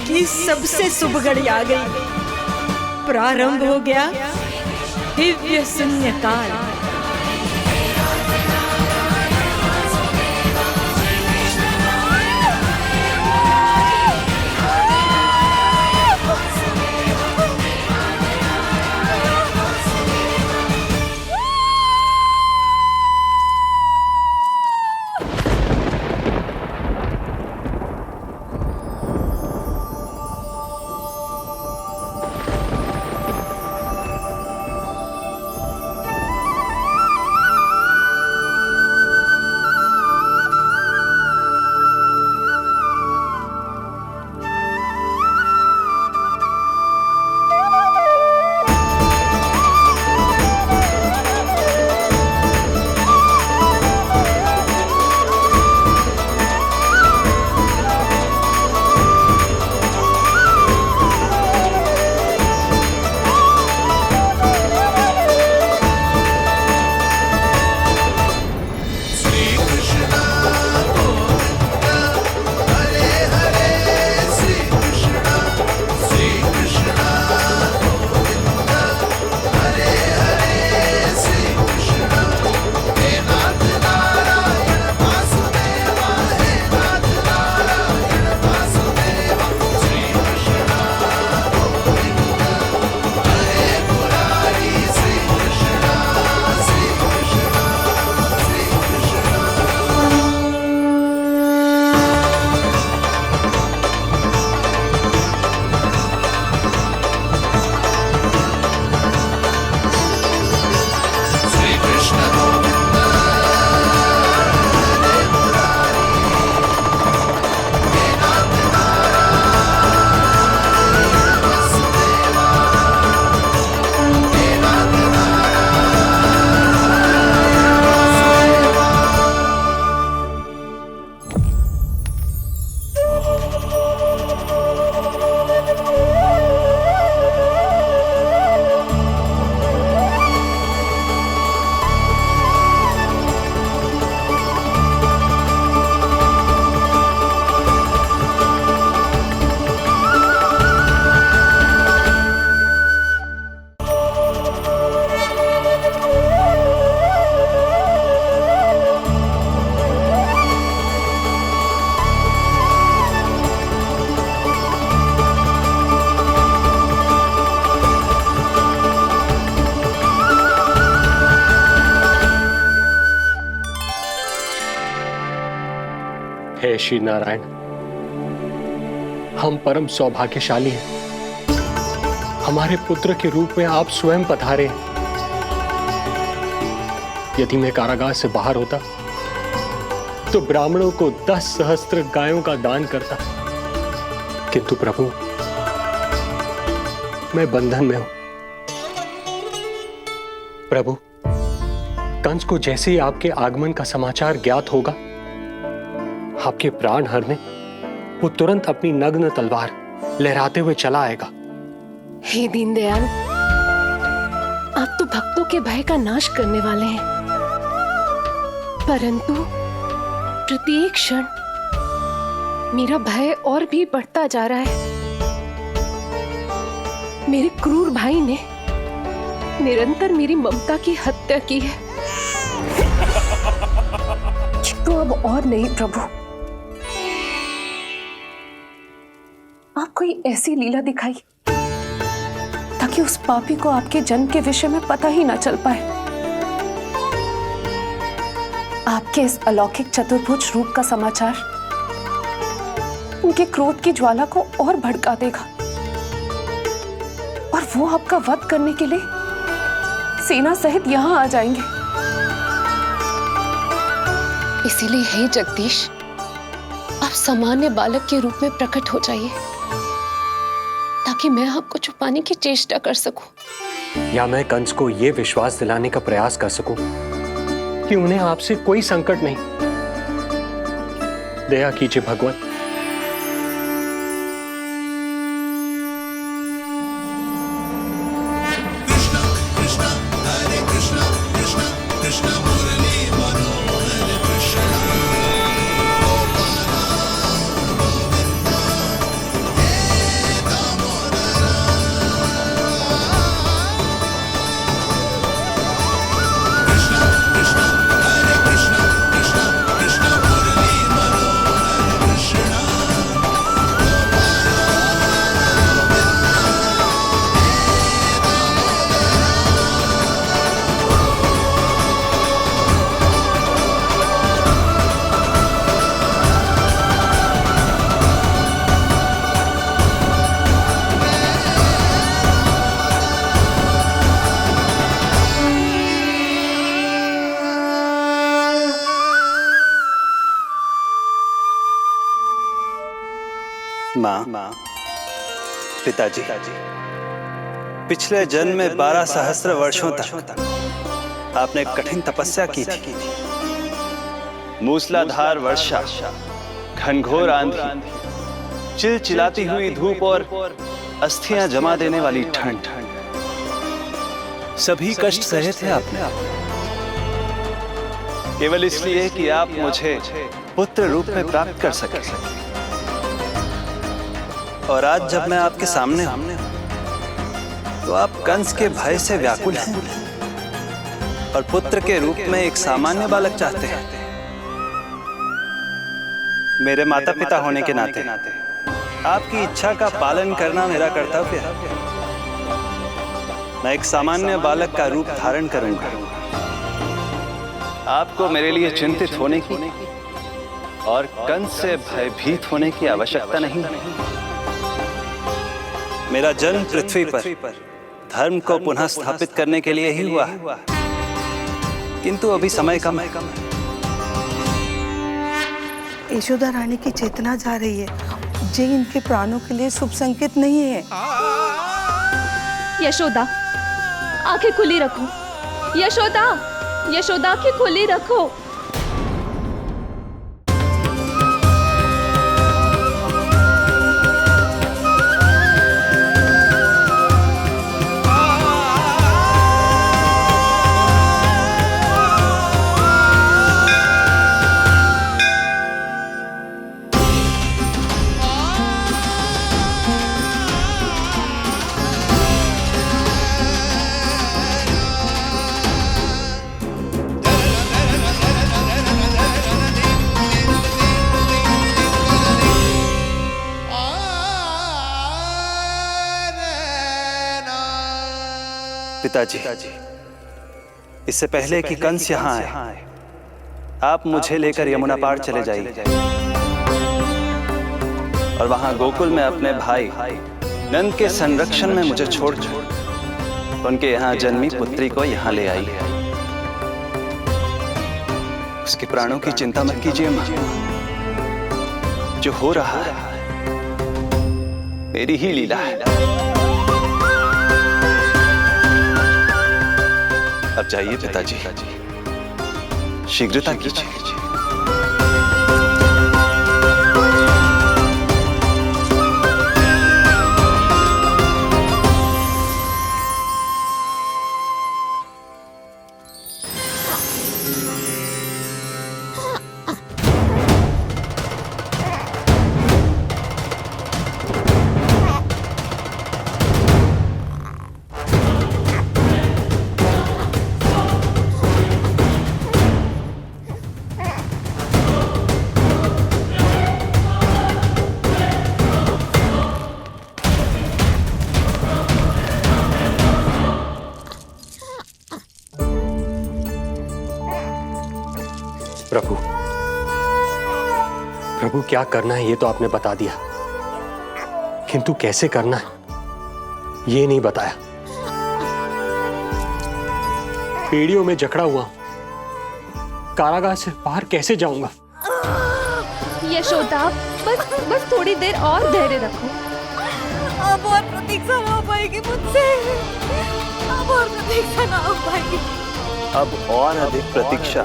की सबसे शुभ घड़ी आ गई। प्रारंभ हो गया दिव्य शून्यकाल। हे श्री नारायण, हम परम सौभाग्यशाली हैं। हमारे पुत्र के रूप में आप स्वयं पधारे हैं। यदि मैं कारागार से बाहर होता तो ब्राह्मणों को 10 सहस्त्र गायों का दान करता, किंतु प्रभु मैं बंधन में हूं। प्रभु, कंस को जैसे ही आपके आगमन का समाचार ज्ञात होगा, आपके प्राण हरने वो तुरंत अपनी नग्न तलवार लहराते हुए चला आएगा। हे दीनदयाल, आप तो भक्तों के भय का नाश करने वाले हैं, परंतु प्रत्येक क्षण मेरा भय और भी बढ़ता जा रहा है। मेरे क्रूर भाई ने निरंतर मेरी ममता की हत्या की है। तो अब और नहीं प्रभु, आप कोई ऐसी लीला दिखाई ताकि उस पापी को आपके जन्म के विषय में पता ही ना चल पाए। आपके इस अलौकिक चतुर्भुज रूप का समाचार उनके क्रोध की ज्वाला को और भड़का देगा और वो आपका वध करने के लिए सेना सहित यहां आ जाएंगे। इसीलिए हे जगदीश, आप सामान्य बालक के रूप में प्रकट हो जाइए ताकि मैं आपको छुपाने की चेष्टा कर सकूं। या मैं कंस को यह विश्वास दिलाने का प्रयास कर सकूं कि उन्हें आपसे कोई संकट नहीं। दया कीजिए भगवान। माँ, पिताजी, पिछले जन्म में 12 सहस्त्र वर्षों तक आपने कठिन तपस्या की थी। मूसलाधार वर्षा, घनघोर आंधी, चिलचिलाती हुई धूप और अस्थियां जमा देने वाली ठंड, सभी कष्ट सहे थे आपने, केवल इसलिए कि आप मुझे पुत्र रूप में प्राप्त कर सके। और आज जब मैं आपके सामने हूं, तो आप कंस के भय से व्याकुल हैं और पुत्र के रूप में एक सामान्य बालक चाहते हैं। मेरे माता पिता होने के नाते आपकी इच्छा का पालन करना मेरा कर्तव्य है। मैं एक सामान्य बालक का रूप धारण करूंगा। आपको मेरे लिए चिंतित होने की और कंस से भयभीत होने की आवश्यकता नहीं। मेरा जन्म पृथ्वी पर धर्म को पुनः स्थापित करने के लिए ही हुआ है, किंतु अभी समय कम है। यशोदा रानी की चेतना जा रही है। ये इनके प्राणों के लिए शुभ संकेत नहीं है। यशोदा, आंखें खुली रखो। यशोदा, यशोदा, आंखें खुली रखो। पिताजी, इससे पहले कि कंस यहाँ आए, आप मुझे लेकर यमुना पार चले जाइए और वहां गोकुल में अपने भाई नंद के संरक्षण में मुझे छोड़ उनके यहाँ जन्मी पुत्री को यहाँ ले आई। उसके प्राणों की चिंता मत कीजिए मां। जो हो रहा है मेरी ही लीला है। अब जाइए पिताजी, शीघ्रता कीजिए। प्रभु, प्रभु क्या करना है ये तो आपने बता दिया, किंतु कैसे करना है ये नहीं बताया। पीढ़ियों में जकड़ा हुआ कारागार से बाहर कैसे जाऊंगा? यशोदा, बस थोड़ी देर और धैर्य रखो। अब और प्रतीक्षा ना हो पाएगी मुझसे। अब और प्रतीक्षा ना हो पाएगी। अब और अधिक प्रतीक्षा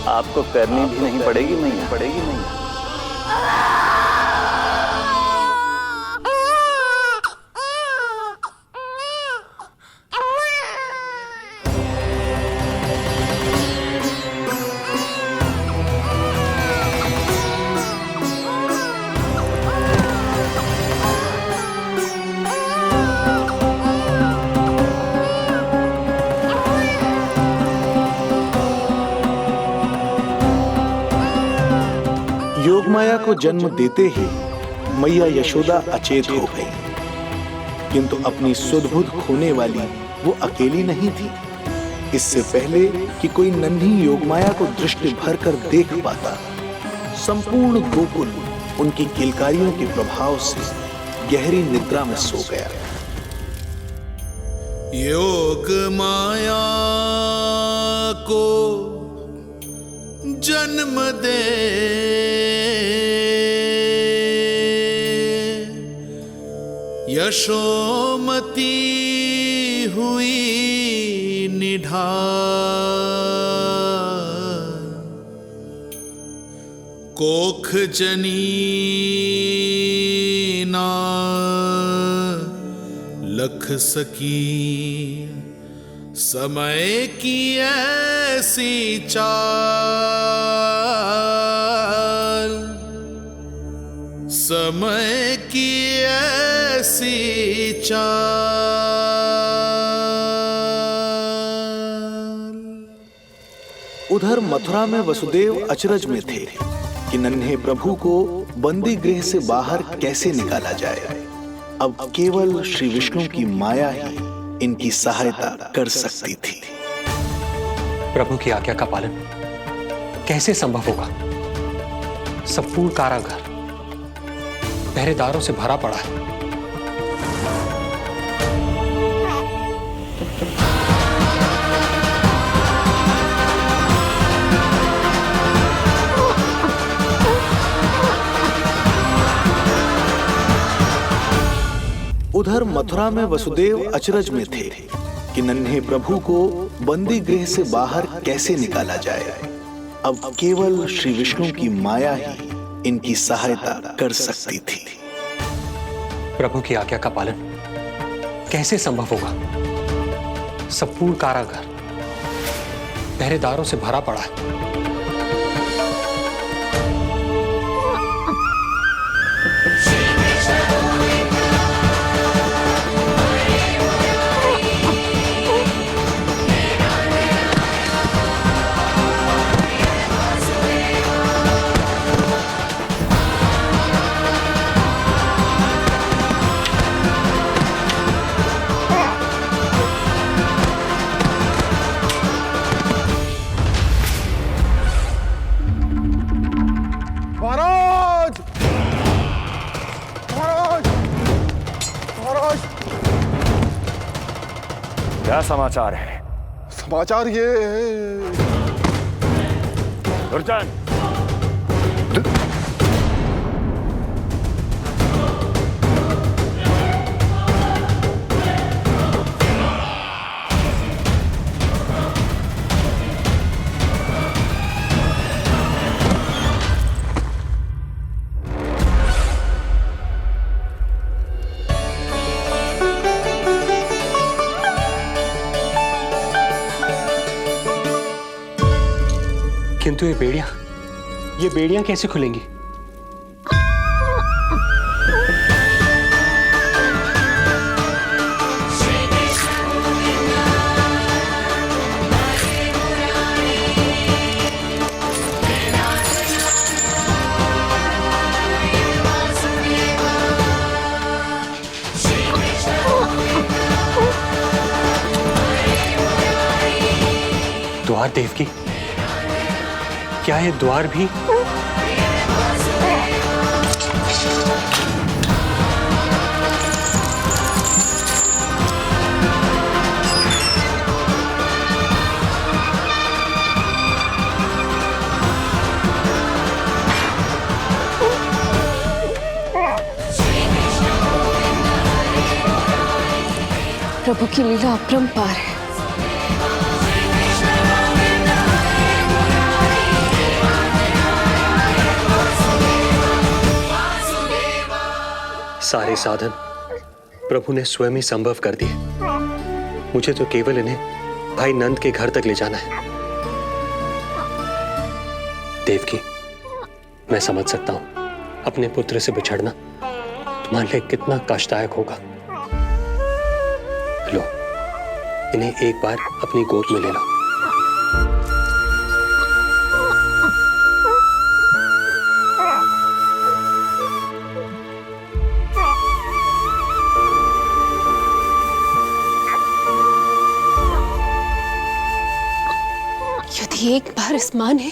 आपको करनी भी नहीं पड़ेगी मैया। योगमाया को जन्म देते ही मैया यशोदा अचेत हो गई, किंतु अपनी सुध-बुध खोने वाली वो अकेली नहीं थी। इससे पहले कि कोई नन्ही योगमाया को दृष्टि भर कर देख पाता, संपूर्ण गोकुल उनकी किलकारियों के प्रभाव से गहरी निद्रा में सो गया। योग माया को जन्म दे यशोमती हुई निढाल, कोख जनीना लख सकी, समय की ऐसी चाल, समय की ऐसी चाल। उधर मथुरा में वसुदेव अचरज में थे कि नन्हे प्रभु को बंदी गृह से बाहर कैसे निकाला जाए। अब केवल श्री विष्णु की माया ही इनकी सहायता कर सकती थी। प्रभु की आज्ञा का पालन कैसे संभव होगा? संपूर्ण कारागार पहरेदारों से भरा पड़ा है। उधर मथुरा में वसुदेव अचरज में थे कि नन्हे प्रभु को बंदी गृह से बाहर कैसे निकाला जाए। अब केवल श्री विष्णु की माया ही इनकी सहायता कर सकती थी। प्रभु की आज्ञा का पालन कैसे संभव होगा? संपूर्ण कारागार पहरेदारों से भरा पड़ा है। क्या समाचार है? समाचार ये दुर्जन, किंतु ये बेड़ियां कैसे खुलेंगी? द्वार देवकी, क्या ये द्वार भी? प्रभु की लीला अपरंपार है। सारे साधन प्रभु ने स्वयं ही संभव कर दिए। मुझे तो केवल इन्हें भाई नंद के घर तक ले जाना है। देवकी, मैं समझ सकता हूं अपने पुत्र से बिछड़ना तुम्हारे लिए कितना कष्टदायक होगा। लो, इन्हें एक बार अपनी गोद में ले लो। यदि एक बार इस मां ने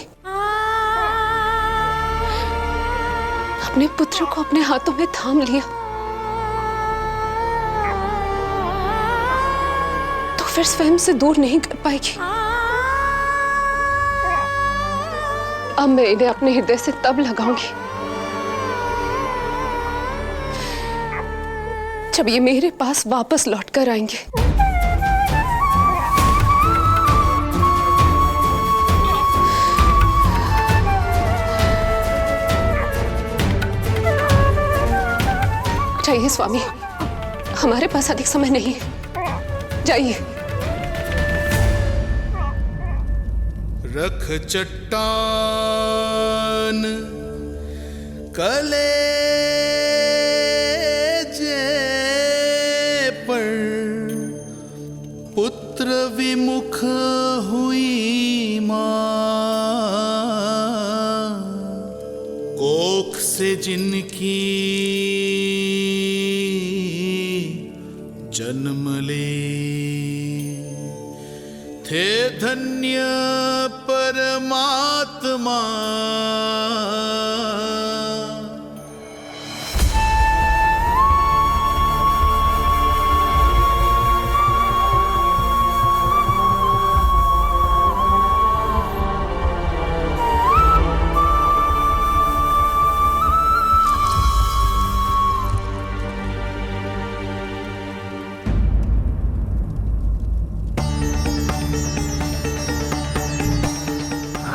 अपने पुत्र को अपने हाथों में थाम लिया तो फिर स्वयं से दूर नहीं कर पाएगी। अब मैं इन्हें अपने हृदय से तब लगाऊंगी जब ये मेरे पास वापस लौट कर आएंगे। जाइए स्वामी, हमारे पास अधिक समय नहीं है, जाइए। रख चट्टान कलेजे पर, पुत्र विमुख हुई माँ, कोख से जिनकी जन्म ले, थे धन्य परमात्मा।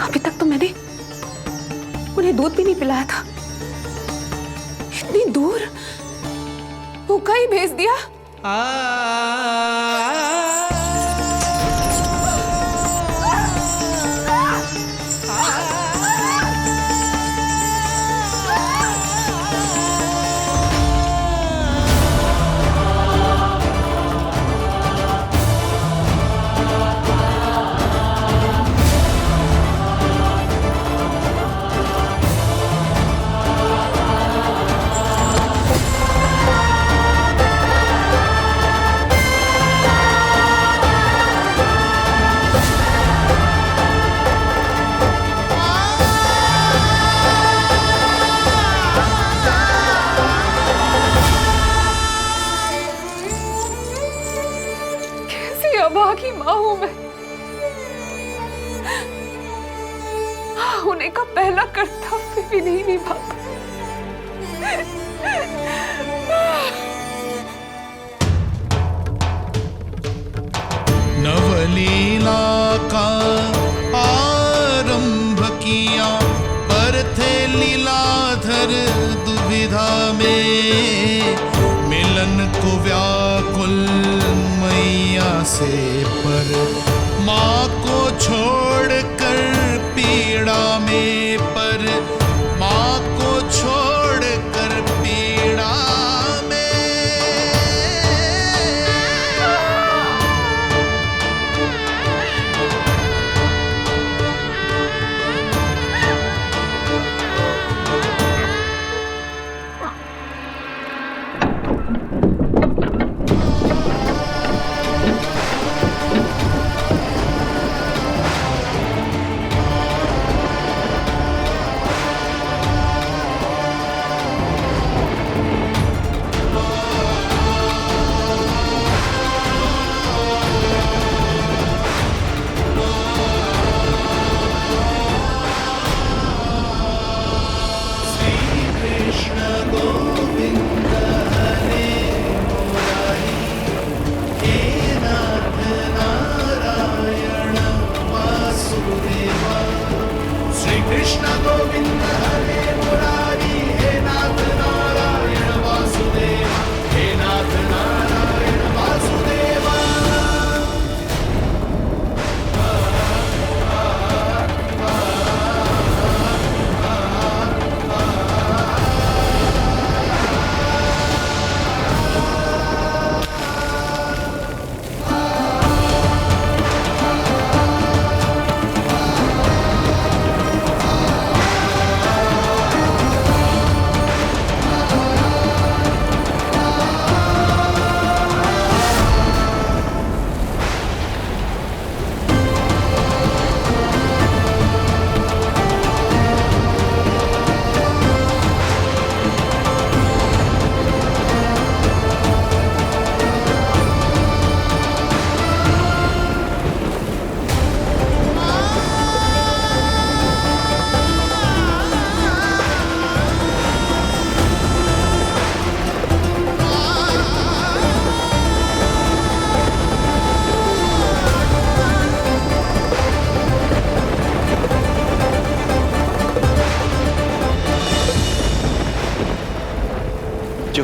अभी तक तो मैंने उन्हें दूध भी नहीं पिलाया था। इतनी दूर भूखा ही भेज दिया। अभागी माँ हूं मैं। होने का पहला कर्तव्य भी नहीं निभा पाई। नवलीला का आरंभ किया, पर थे लीलाधर दुविधा में, मिलन को व्याकुल मैया से, पर माँ को छोड़कर पीड़ा में, पर माँ को छोड़कर पीड़ा में।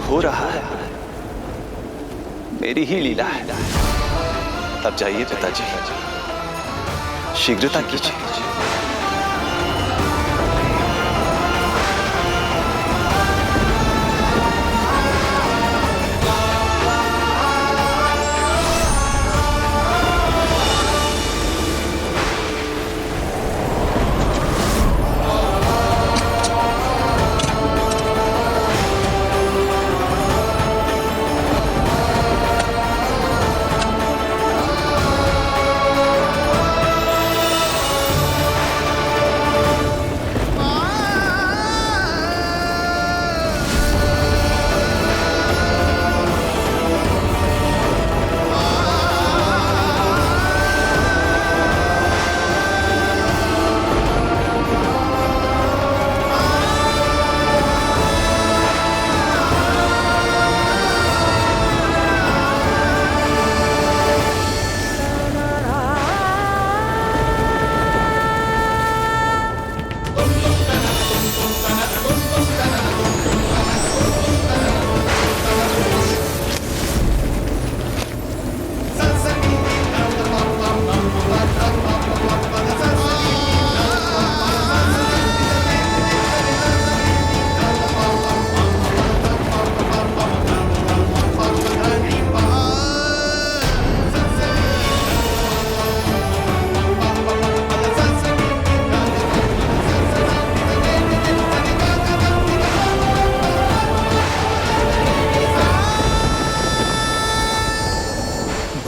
हो रहा है मेरी ही लीला है। तब जाइए पिताजी, शीघ्रता कीजिए।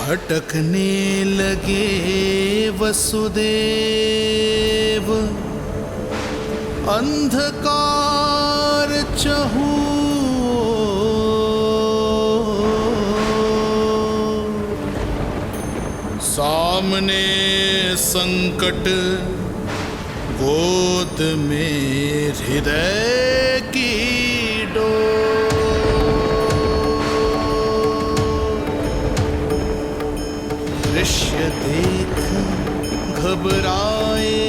भटकने लगे वसुदेव, अंधकार चहूओर। सामने संकट, गोद में हृदय की डोर। दृश्य देख घबराए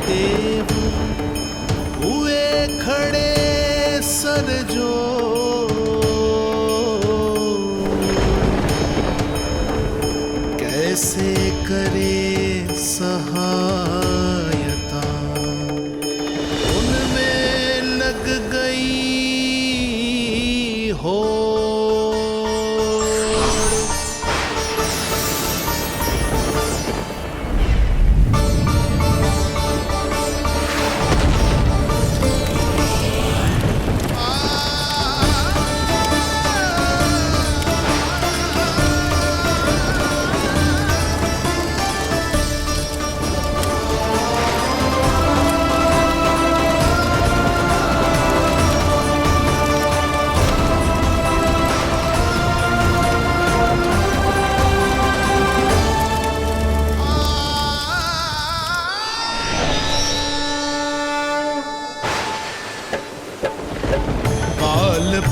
देव, हुए खड़े सर जोड़। कैसे करे सहायता, उनमें लग गई हो।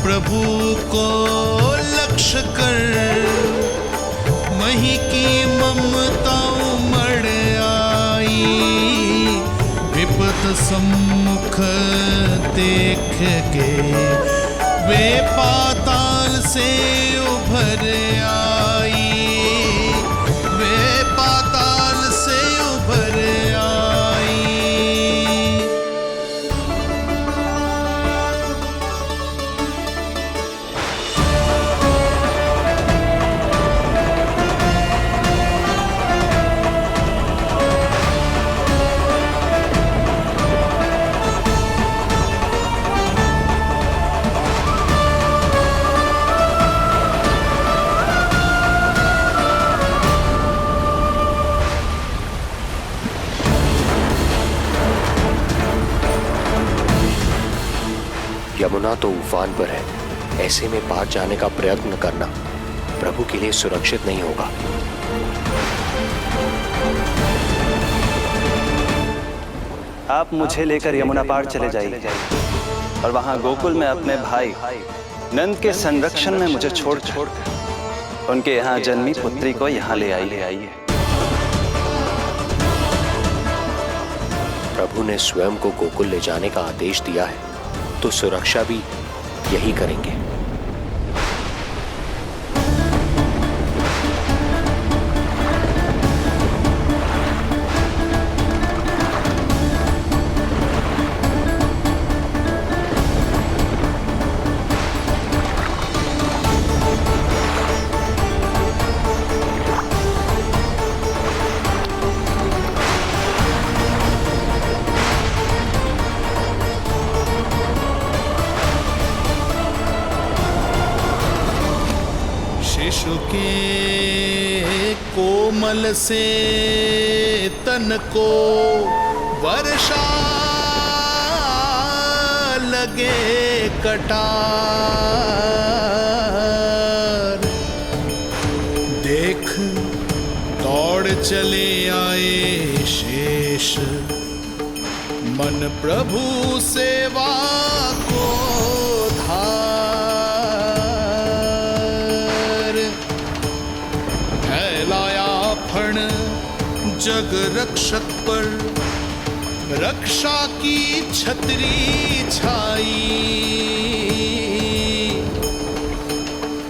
प्रभु को लक्ष्य कर मही की ममता उमड़ आई। विपत सम्मुख देख के वे पाताल से उभर आई। वे पाताल से उभर आई। यमुना तो उफान पर है, ऐसे में पार जाने का प्रयत्न करना प्रभु के लिए सुरक्षित नहीं होगा। आप मुझे लेकर यमुना पार चले जाइए और वहां गोकुल में अपने भाई नंद के संरक्षण में मुझे छोड़कर उनके यहाँ जन्मी पुत्री को यहाँ ले आइए। प्रभु ने स्वयं को गोकुल ले जाने का आदेश दिया है, तो सुरक्षा भी यही करेंगे। मल से तन को वर्षा लगे कटार। देख दौड़ चले आए शेष, मन प्रभु सेवा को धार। फैलाया फण जग रक्षक पर, रक्षा की छतरी छाई।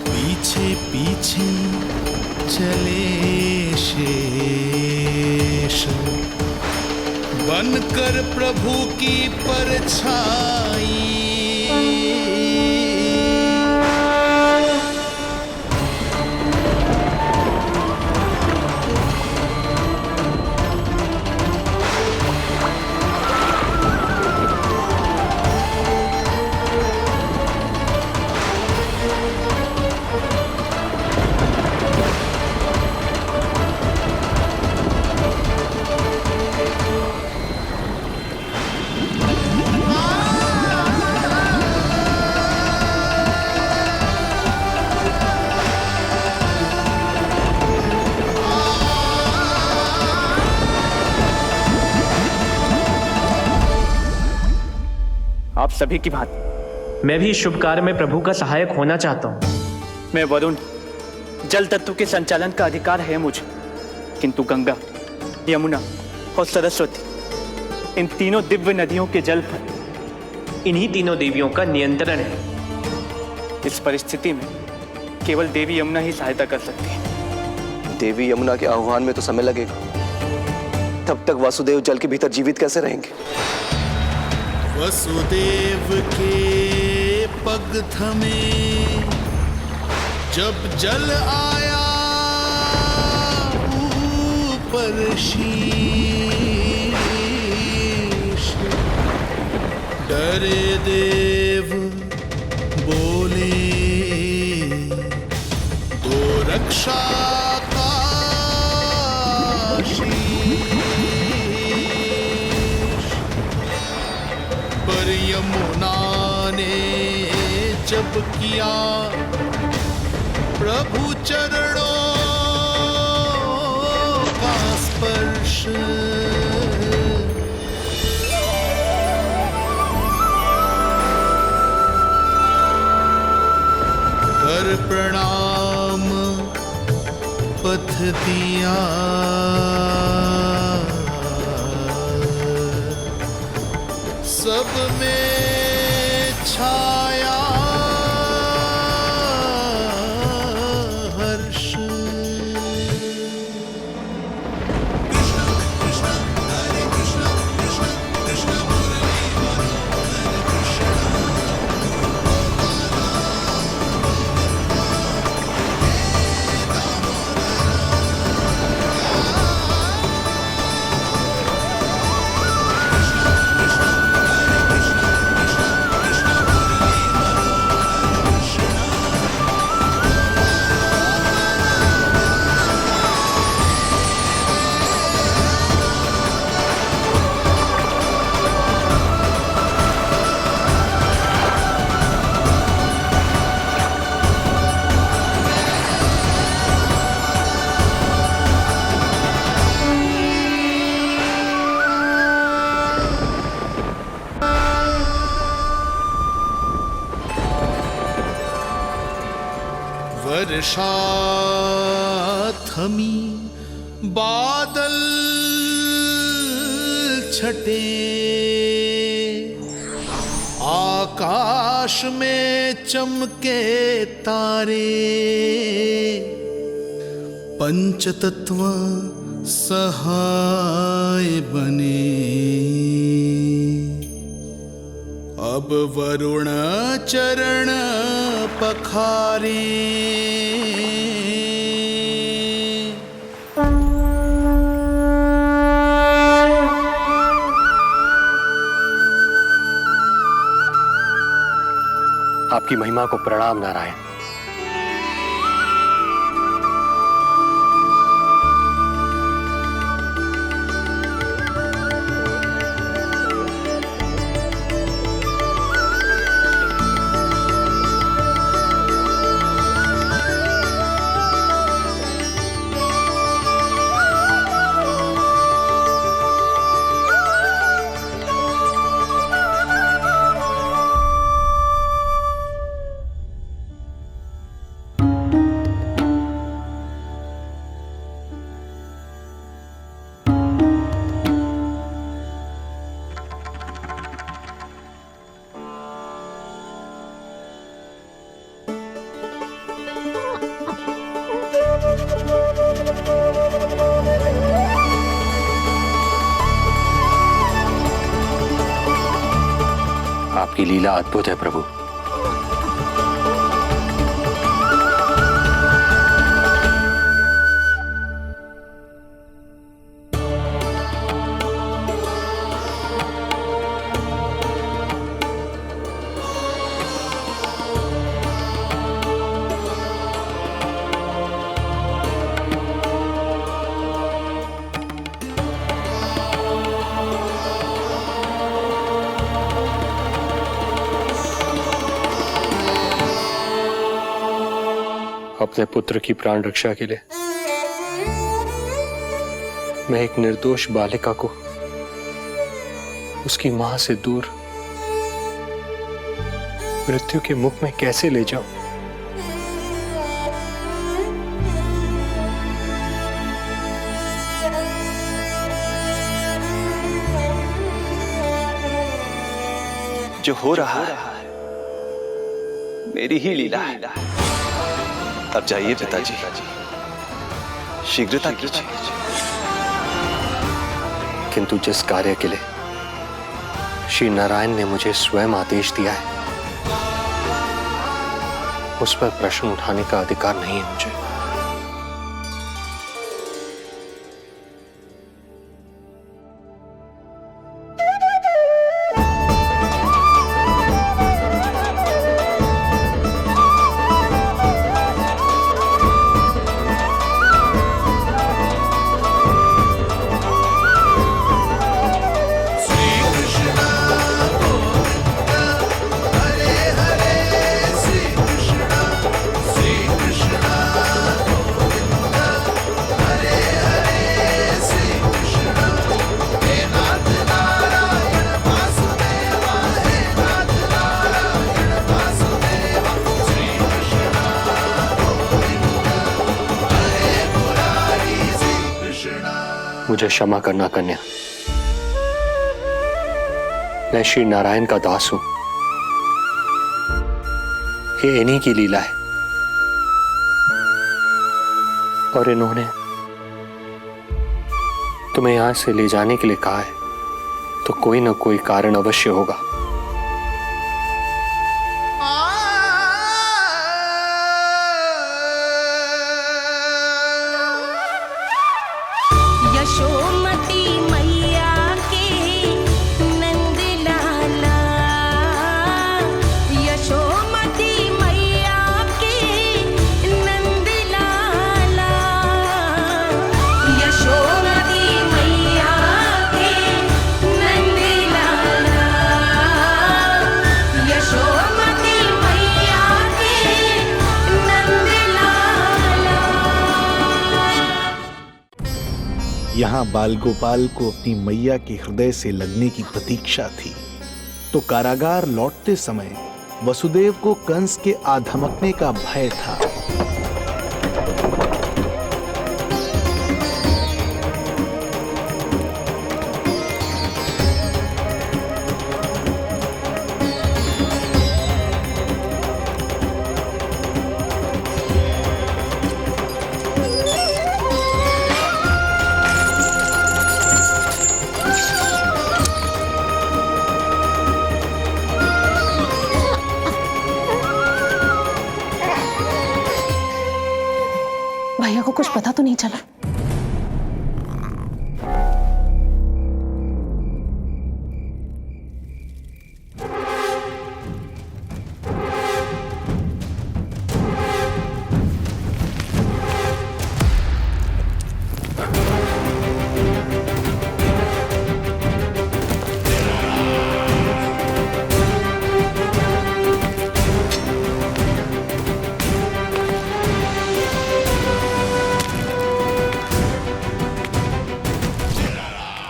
पीछे पीछे चले शेष, बनकर प्रभु की परछाई। आप सभी की भांति मैं भी इस शुभ कार्य में प्रभु का सहायक होना चाहता हूँ। मैं वरुण, जल तत्व के संचालन का अधिकार है मुझे, किंतु गंगा, यमुना और सरस्वती, इन तीनों दिव्य नदियों के जल पर इन्हीं तीनों देवियों का नियंत्रण है। इस परिस्थिति में केवल देवी यमुना ही सहायता कर सकती है। देवी यमुना के आह्वान में तो समय लगेगा, तब तक वासुदेव जल के भीतर जीवित कैसे रहेंगे? वसुदेव के पग थमे जब जल आया ऊपर शीश। डरे देव बोले दो रक्षा का शीश। पर यमुना ने जब किया प्रभु चरणों का स्पर्श, कर प्रणाम पथ दिया। सब में छाया हर्ष। कृष्ण कृष्ण हरे कृष्ण कृष्ण कृष्ण मुरली मनोहर कृष्ण। वर्षा थमी बादल छटे, आकाश में चमके तारे। पंचतत्व सहाय बने, अब वरुण चरण पखारे। आपकी महिमा को प्रणाम नारायण। आपकी लीला अद्भुत है प्रभु। अपने पुत्र की प्राण रक्षा के लिए मैं एक निर्दोष बालिका को उसकी मां से दूर मृत्यु के मुख में कैसे ले जाऊं? जो हो रहा है मेरी ही लीला है। अब जाइए पिताजी, शीघ्रता कीजिए। किंतु जिस कार्य के लिए श्री नारायण ने मुझे स्वयं आदेश दिया है, उस पर प्रश्न उठाने का अधिकार नहीं है मुझे। मुझे क्षमा करना कन्या, मैं श्री नारायण का दास हूं। ये इन्हीं की लीला है और इन्होंने तुम्हें यहां से ले जाने के लिए कहा है, तो कोई ना कोई कारण अवश्य होगा। यशोमती मैया के नंद लाला, यशोमती मैया के नंद लाला, यशोमती मैया के नंद लाला, यशोमती मैया के नंद लाला। यहाँ बाल गोपाल को अपनी मैया के हृदय से लगने की प्रतीक्षा थी, तो कारागार लौटते समय वसुदेव को कंस के आधमकने का भय था। भैया को कुछ पता तो नहीं चला?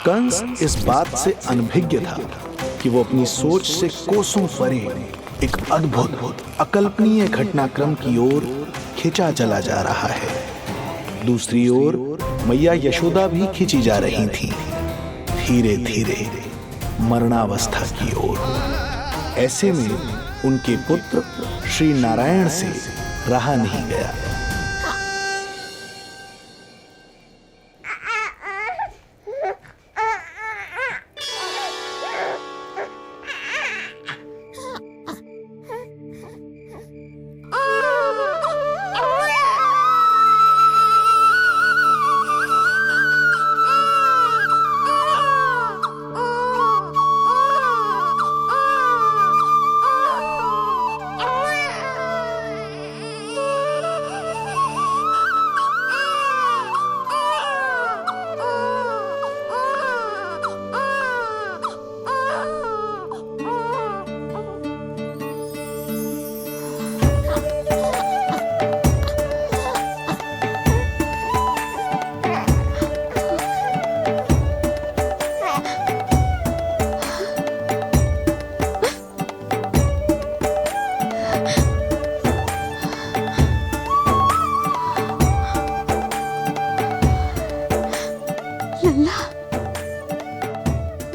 कंस इस बात से अनभिज्ञ था कि वो अपनी सोच से कोसों परे एक अद्भुत अकल्पनीय घटनाक्रम की ओर खिंचा चला जा रहा है। दूसरी ओर मैया यशोदा भी खिंची जा रही थी, धीरे धीरे मरणावस्था की ओर। ऐसे में उनके पुत्र श्री नारायण से रहा नहीं गया।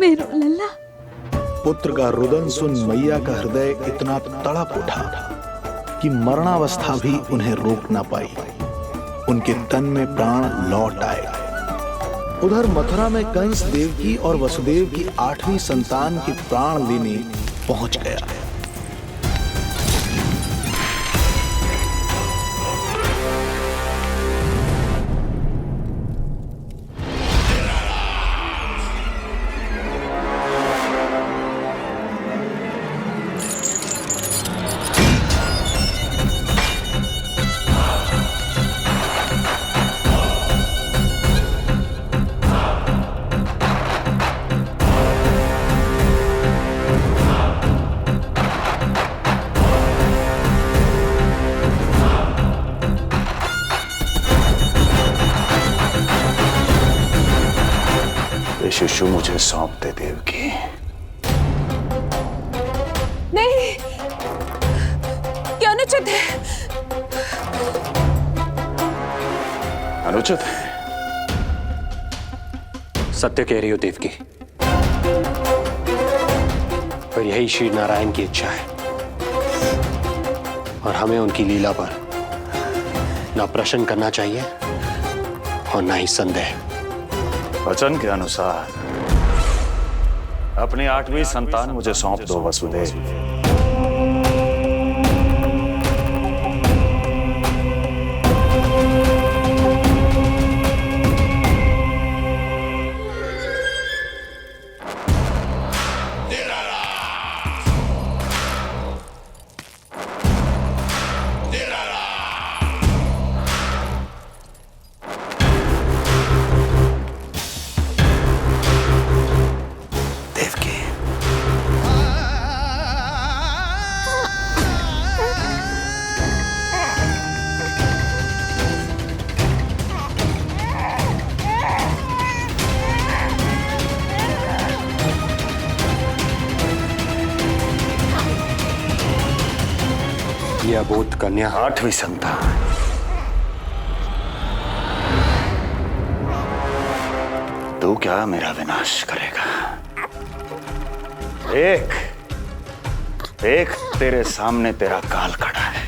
मेरो लल्ला। पुत्र का रुदन सुन मैया का हृदय इतना तड़प उठा कि मरणावस्था भी उन्हें रोक ना पाई। उनके तन में प्राण लौट आए। उधर मथुरा में कंस देवकी और वसुदेव की 8वीं संतान के प्राण लेने पहुंच गया। शिशु मुझे सौंप दे देवकी। नहीं, क्या अनुचित है? अनुचित है? सत्य कह रही हो देवकी, पर यही श्री नारायण की इच्छा है और हमें उनकी लीला पर ना प्रश्न करना चाहिए और ना ही संदेह। वचन के अनुसार अपनी 8वीं संतान मुझे सौंप दो वसुदेव। यह अबोध कन्या 8वीं संतान। तू क्या मेरा विनाश करेगा? एक तेरे सामने तेरा काल खड़ा है।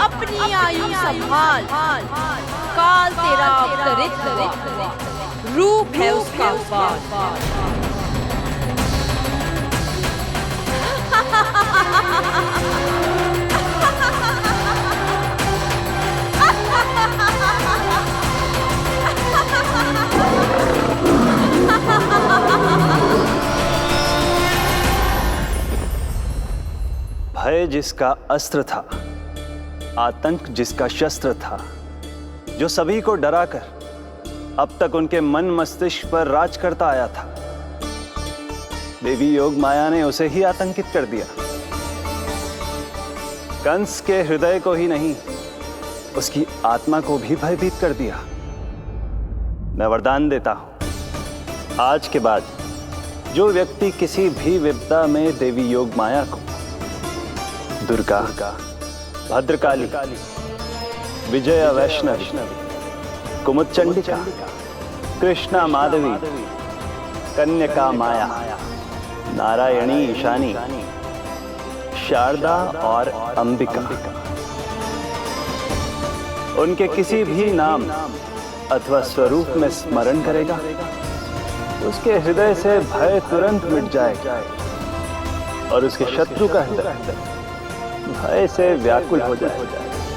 अपनी आयु संभाल, काल तेरा अवतरित रूप है उसका बाल। भय जिसका अस्त्र था, आतंक जिसका शस्त्र था, जो सभी को डराकर अब तक उनके मन मस्तिष्क पर राज करता आया था, देवी योग माया ने उसे ही आतंकित कर दिया। कंस के हृदय को ही नहीं, उसकी आत्मा को भी भयभीत कर दिया। मैं वरदान देता हूं, आज के बाद जो व्यक्ति किसी भी विपदा में देवी योग माया को दुर्गा, भद्रकाली, विजया वैष्णवी, कुमुदचंडिका, कृष्णा माधवी, कन्यका माया, नारायणी ईशानी, शारदा और अंबिका, उनके किसी भी नाम अथवा स्वरूप में स्मरण करेगा, उसके हृदय से भय तुरंत मिट जाएगा और उसके शत्रु का हृदय भय से व्याकुल हो जाएगा।